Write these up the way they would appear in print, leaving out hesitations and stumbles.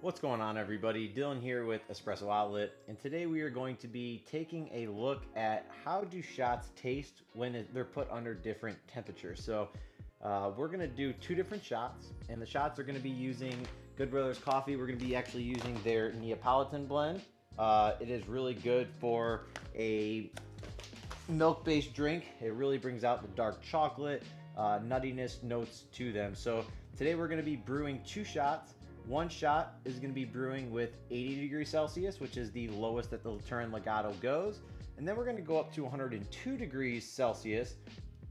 What's going on, everybody? Dylan here with Espresso Outlet, and today we are going to be taking a look at how do shots taste when they're put under different temperatures. So we're going to do two different shots, and the shots are going to be using Good Brothers Coffee. We're going to be actually using their Neapolitan blend. It is really good for a milk-based drink. It really brings out the dark chocolate, nuttiness notes to them. So today we're going to be brewing two shots. One shot is going to be brewing with 80 degrees Celsius, which is the lowest that the turin legato goes. And then we're going to go up to 102 degrees Celsius,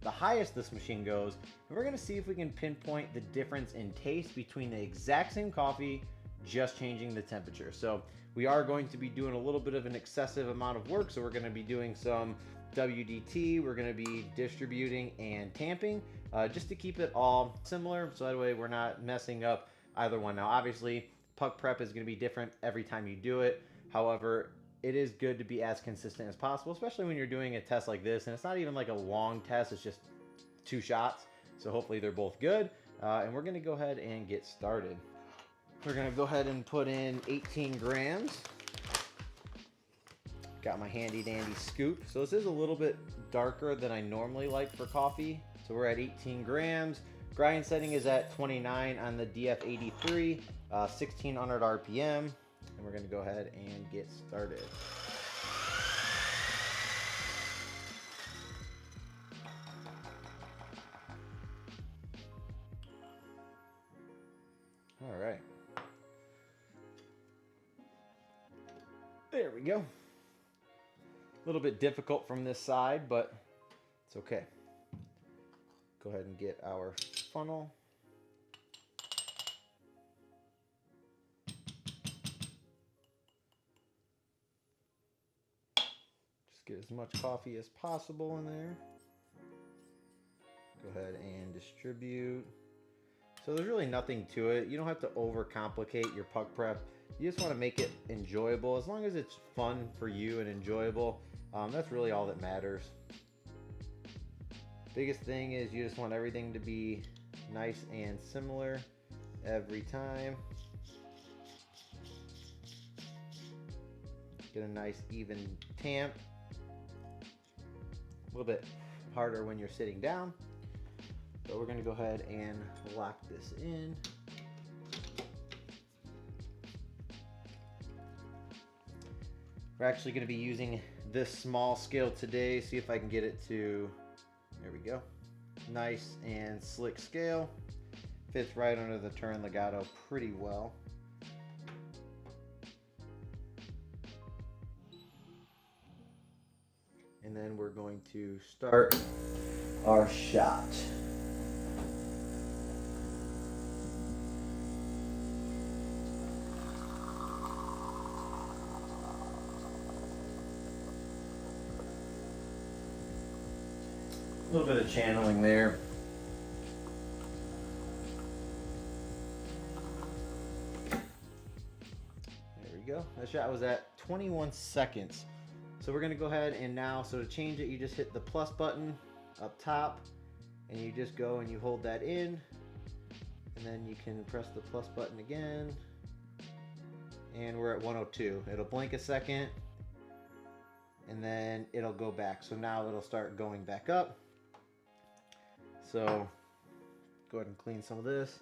the highest this machine goes. And we're going to see if we can pinpoint the difference in taste between the exact same coffee, just changing the temperature. So we are going to be doing a little bit of an excessive amount of work. So we're going to be doing some WDT, we're going to be distributing and tamping, just to keep it all similar. So that way we're not messing up either one. Now obviously puck prep is going to be different every time you do it. However, it is good to be as consistent as possible, especially when you're doing a test like this. And it's not even like a long test, it's just two shots. So hopefully they're both good. And we're going to go ahead and get started. We're going to go ahead and put in 18 grams. Got my handy dandy scoop. So this is a little bit darker than I normally like for coffee. So we're at 18 grams. Grind setting is at 29 on the DF83, 1600 RPM, and we're going to go ahead and get started. All right. There we go. A little bit difficult from this side, but it's okay. Go ahead and get our funnel. Just get as much coffee as possible in there. Go ahead and distribute. So there's really nothing to it. You don't have to overcomplicate your puck prep. You just want to make it enjoyable. As long as it's fun for you and enjoyable, that's really all that matters. Biggest thing is you just want everything to be nice and similar every time. Get a nice even tamp. A little bit harder when you're sitting down, but we're going to go ahead and lock this in. We're actually going to be using this small scale today. See if I can get it to, there we go. Nice and slick scale. Fits right under the turin legato pretty well. And then we're going to start our shot. A little bit of channeling there. There we go. That shot was at 21 seconds. So we're going to go ahead and now, so to change it, you just hit the plus button up top and you just go and you hold that in, and then you can press the plus button again, and we're at 102. It'll blink a second and then it'll go back. So now it'll start going back up. So go ahead and clean some of this.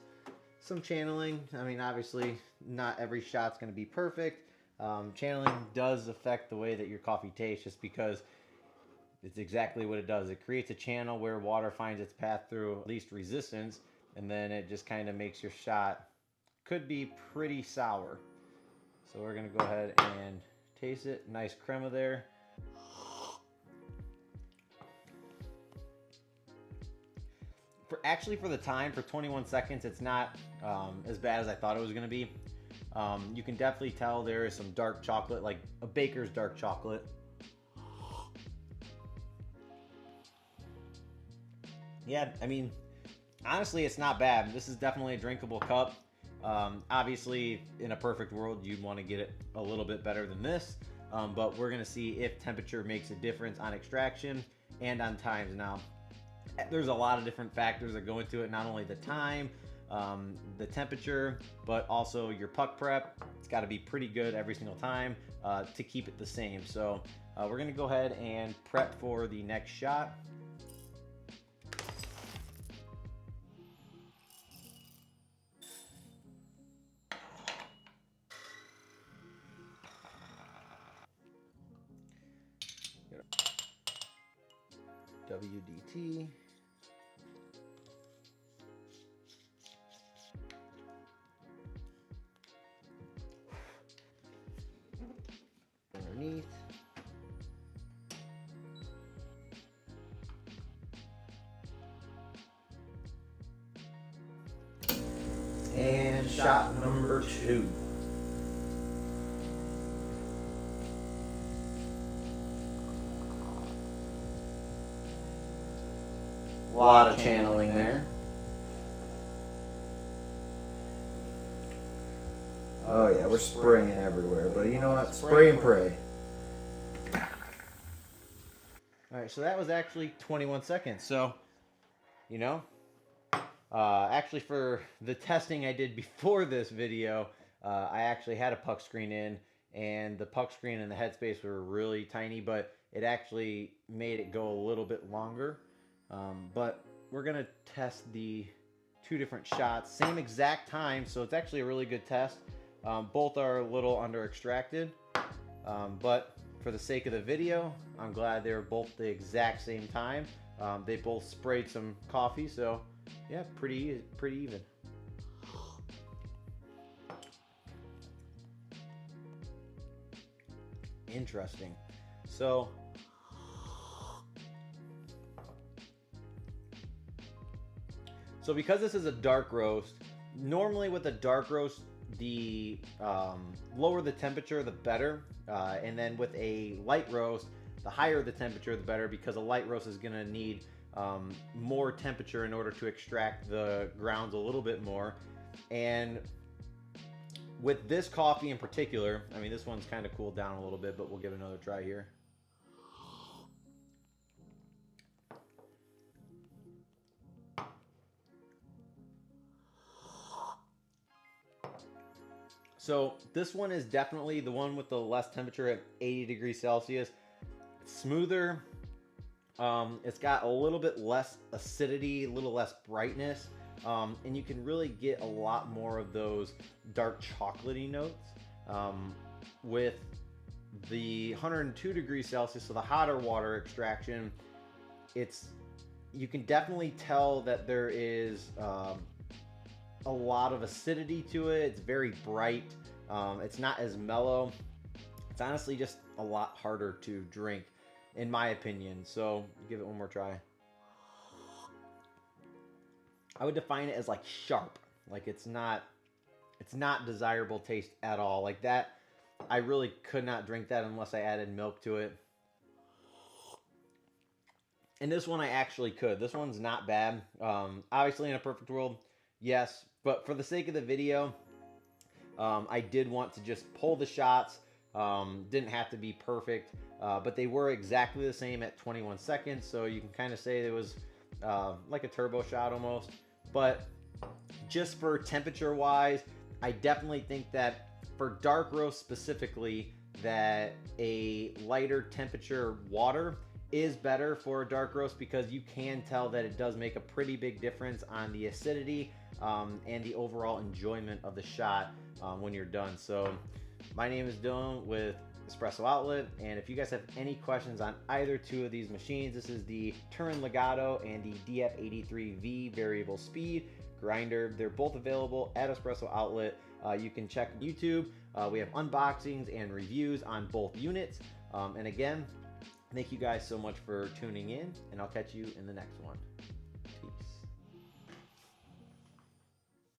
Some channeling. I mean, obviously not every shot's going to be perfect. Channeling does affect the way that your coffee tastes, just because it's exactly what it does. It creates a channel where water finds its path through least resistance, and then it just kind of makes your shot, could be pretty sour. So we're going to go ahead and taste it. Nice crema there. For the time, for 21 seconds, it's not as bad as I thought it was going to be. You can definitely tell there is some dark chocolate, like a baker's dark chocolate. Yeah, I mean, honestly, it's not bad. This is definitely a drinkable cup. Obviously, in a perfect world, you'd want to get it a little bit better than this. But we're going to see if temperature makes a difference on extraction and on times. Now, there's a lot of different factors that go into it, not only the time, the temperature, but also your puck prep. It's got to be pretty good every single time to keep it the same. So we're gonna go ahead and prep for the next shot. WDT. Underneath. And shot number 2. A lot of channeling there. Oh yeah, we're spraying everywhere, but you know what? Spray and pray. Alright, so that was actually 21 seconds. So, you know, actually for the testing I did before this video, I actually had a puck screen in, and the puck screen and the headspace were really tiny, but it actually made it go a little bit longer. But we're gonna test the 2 different shots, same exact time, so it's actually a really good test. Both are a little under extracted, but for the sake of the video, I'm glad they were both the exact same time. They both sprayed some coffee, so yeah, pretty even. Interesting. So because this is a dark roast, normally with a dark roast, the lower the temperature, the better. And then with a light roast, the higher the temperature, the better, because a light roast is gonna need more temperature in order to extract the grounds a little bit more. And with this coffee in particular, I mean, this one's kind of cooled down a little bit, but we'll give it another try here. So this one is definitely the one with the less temperature at 80 degrees Celsius. It's smoother. It's got a little bit less acidity, a little less brightness, and you can really get a lot more of those dark chocolatey notes. With the 102 degrees Celsius, so the hotter water extraction, you can definitely tell that there is a lot of acidity to it. It's very bright. It's not as mellow. It's honestly just a lot harder to drink, in my opinion. So give it one more try. I would define it as like sharp. Like it's not desirable taste at all. Like that, I really could not drink that unless I added milk to it. And this one I actually could. This one's not bad. Obviously in a perfect world, yes, but for the sake of the video, I did want to just pull the shots. Didn't have to be perfect, but they were exactly the same at 21 seconds, so you can kind of say it was like a turbo shot almost. But just for temperature wise, I definitely think that for dark roast specifically, that a lighter temperature water is better for a dark roast, because you can tell that it does make a pretty big difference on the acidity and the overall enjoyment of the shot when you're done. So my name is Dylan with Espresso Outlet, and if you guys have any questions on either 2 of these machines, this is the Turin Legato and the DF83V variable speed grinder. They're both available at Espresso Outlet. You can check YouTube. We have unboxings and reviews on both units. And again, thank you guys so much for tuning in, and I'll catch you in the next one.